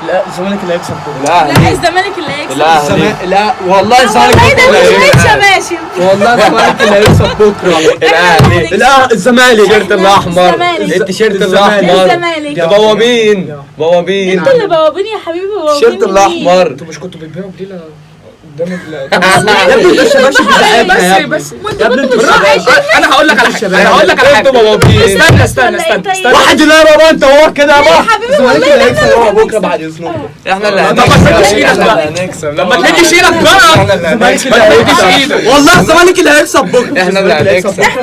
لا الزمالك اللي هيكسب بكره. لا الزمالك اللي هيكسب. لا والله الزمالك ماشي والله الزمالك اللي هيكسب بكره. الاهلي. لا الزمالك. التيشيرت الاحمر. التيشيرت الاحمر. الزمالك. بوابين بوابين. انتوا اللي بوابين يا حبيبي. التيشيرت الاحمر. انتوا مش كنتوا بتبيعوا بليله قدام يا ابني بس يا ابني انتوا انا هقول لك على حاجه بوابين. استنى واحد لا يا بابا انت هو كده بقى. الزمالك اللي هيكسب بكره بعد اذنكم. احنا اللي هنكسب. لما تمدش ايدك بقى. الزمالك اللي هيكسب والله الزمالك اللي هيكسب بكره. احنا اللي هنكسب. احنا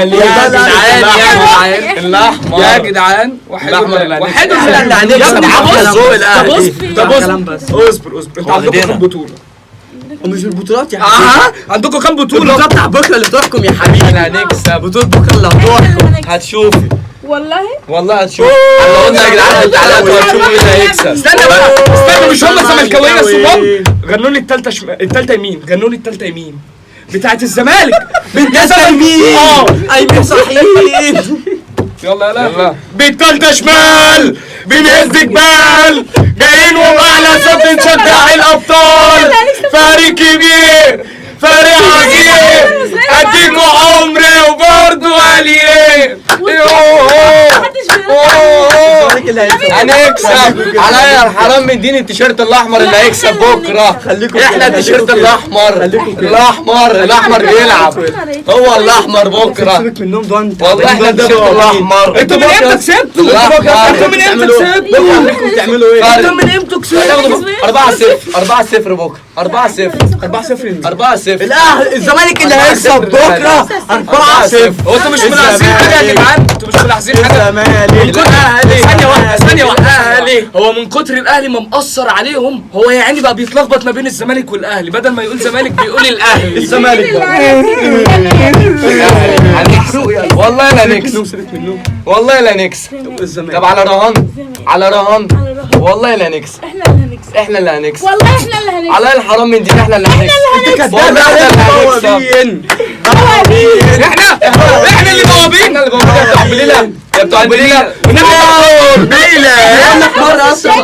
اللي هنكسب. يا جدعان الاحمر يا جدعان واحد احنا اللي هنكسب. طب اصبر انتوا عندكم كام بطوله؟ ومش البطولات يا عندكم كام بطوله؟ البطوله بتاع بكره اللي تحكم يا حبيبي. احنا هنكسب. بطوله بكره اللي هتحكم. هتشوفي والله هتشوفي. احنا قلنا يا جدعان تعالوا هتشوفوا مين اللي هيكسب. استنى مش هم الزملكاويه الصبام غنوا لي التالتة يمين. غنوا لي التالتة يمين بتاعت الزمالك. بالتالتة يمين ايمن صحيح. يلا بالتالتة شمال بنهز جبال جايين ومعنا صوت نشجع الابطال. فريق كبير فريق عظيم اديكوا عمري وبرضه عليه. هنكسب. عليا الحرام مديني التيشيرت الاحمر اللي هيكسب بكره. احنا التيشيرت الاحمر بيلعب. هو الاحمر بكره. سيبك منهم ده انت. والله احنا التيشيرت الاحمر. انتوا من امتى كسبتوا؟ انتوا من امتى كسبتوا؟ بتعملوا ايه؟ انتوا من امتى كسبتوا؟ 4-0 بكره. 4-0 الاهلي الزمالك اللي هيكسب بكره 4-0. هو انتوا مش ملاحظين حاجه يا جدعان؟ انتوا مش ملاحظين حاجه؟ ثانيه واحده. هو من كتر الاهلي ما مأثر عليهم هو يعني بقى بيتلخبط ما بين الزمالك والاهلي. بدل ما يقول زمالك بيقول الاهلي. الزمالك والله لا نكسب. والله لا نكسب. طب على رهان والله لا نكسب. احنا اللي هنكسب. والله احنا اللي هنكسب. على الحرام من دي احنا اللي هنكسب. والله احنا اللي هنكسب. احنا اللي بوابين. يا بتوع البليله.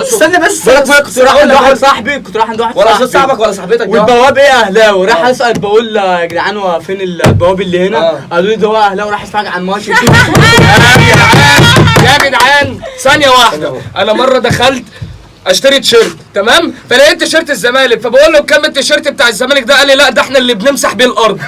استنى بس. كنت رايح عند واحد صاحبي. ولا صاحبك ولا صاحبتك. والبواب ايه اهلاوي. راح اسال بقول يا جدعان هو فين البواب اللي هنا؟ قالوا لي ده هو اهلاوي راح يتفرج على الماتش. يا جدعان ثانيه واحده. انا مره دخلت اشتري تيشيرت تمام، فلقيت تيشيرت الزمالك فبقول له كام التيشيرت بتاع الزمالك ده؟ قال لي لا ده احنا اللي بنمسح بيه الارض.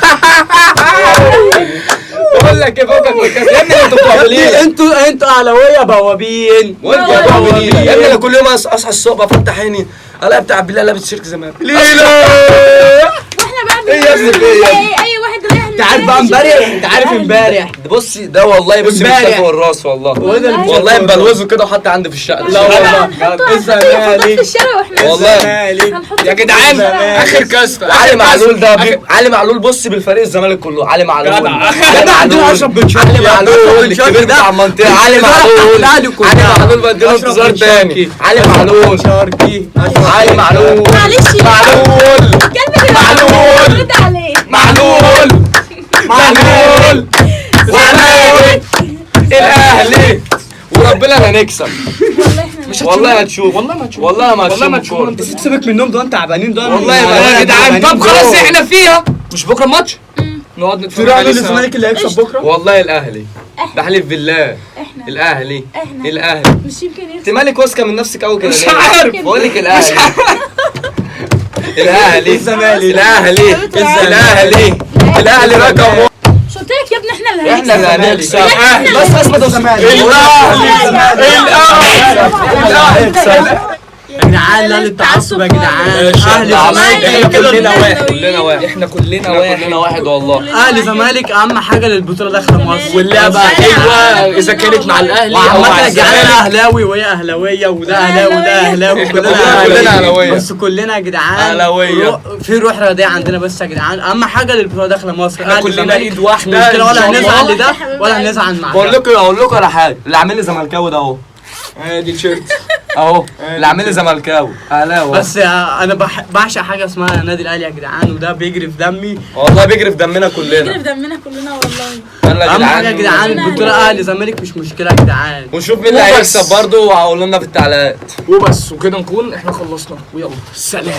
بقول لك ايه فوقك من الكاس يا ابني. انتوا بتوع بليله. انتوا اهلاويه بوابين. وانت يا بتوع بليله يا ابني. انا كل يوم اصحى الصبح افتح عيني الاقي بتاع بليله لابس تيشيرت زمالك. واحنا بقى ايه يا ابني اي واحد رايح. انت عارف بقى امبارح. انت عارف امبارح بصي ده والله بصي مش فوق الراس والله. والله مبلوزه كده وحتى عندي في الشقه. لا والله الزمالك في الشارع واحنا والله يا جدعان اخر كاس. علي معلول ده علي معلول بصي بالفريق الزمالك كله. علي معلول عندنا اشرف بن شرقي. علي معلول الكبير بتاع المنطقه. علي معلول بديله انتظار تاني. علي معلول معلش معلول الاهلي وربنا هنكسب. والله هتشوف. والله ما هتشوف. بس سيبك منهم دول تعبانين دول. والله يا جدعان. طب خلاص احنا فيها. مش بكره الماتش نقعد نتفرج عليه. الزمالك اللي هيكسب بكره. والله الاهلي بحلف بالله. الاهلي مش يمكن يكسب. انت مالك واثقه من نفسك قوي كده؟ مش عارف. بقول لك الاهلي الزمالك الاهلي رقم. شو قلت لك يا ابني احنا اللي هنكسب. بس اسمه الزمالك. يا جدعان لا للتعصب يا جدعان. اهلي زمالك كلنا واحد. احنا كلنا واحد والله. اهلي زمالك اهم حاجه للبطوله داخله مصر. واللعبه حلوه اذا كانت مع الاهلي او مع وعامه يا جدعان انا اهلاوي وهي اهلاويه وده اهلاوي وده اهلاوي. كلنا اهلاويه. بس كلنا يا جدعان اهلاويه. في روح رياضيه عندنا. بس يا جدعان اهم حاجه للبطوله داخله مصر. احنا كلنا ايد واحده. مشكله ولا هنزعل لده ولا هنزعل مع ده. اقول لكم على حاجه. اللي عامل لي زملكاوي ده اهو. دي تيشيرت اهو اللي عامل لي زملكاوي اهلاوي. بس انا بعشق حاجه اسمها نادي الاهلي يا جدعان، وده بيجري في دمي والله بيجري في دمنا كلنا. بيجري في دمنا كلنا والله. يلا يا اهم حاجه يا جدعان جدعان البطوله اهلي زمالك مش مشكله يا جدعان، ونشوف مين اللي هيكسب برضه وهقول لنا في التعليقات. وبس وكده نكون احنا خلصنا ويلا سلام.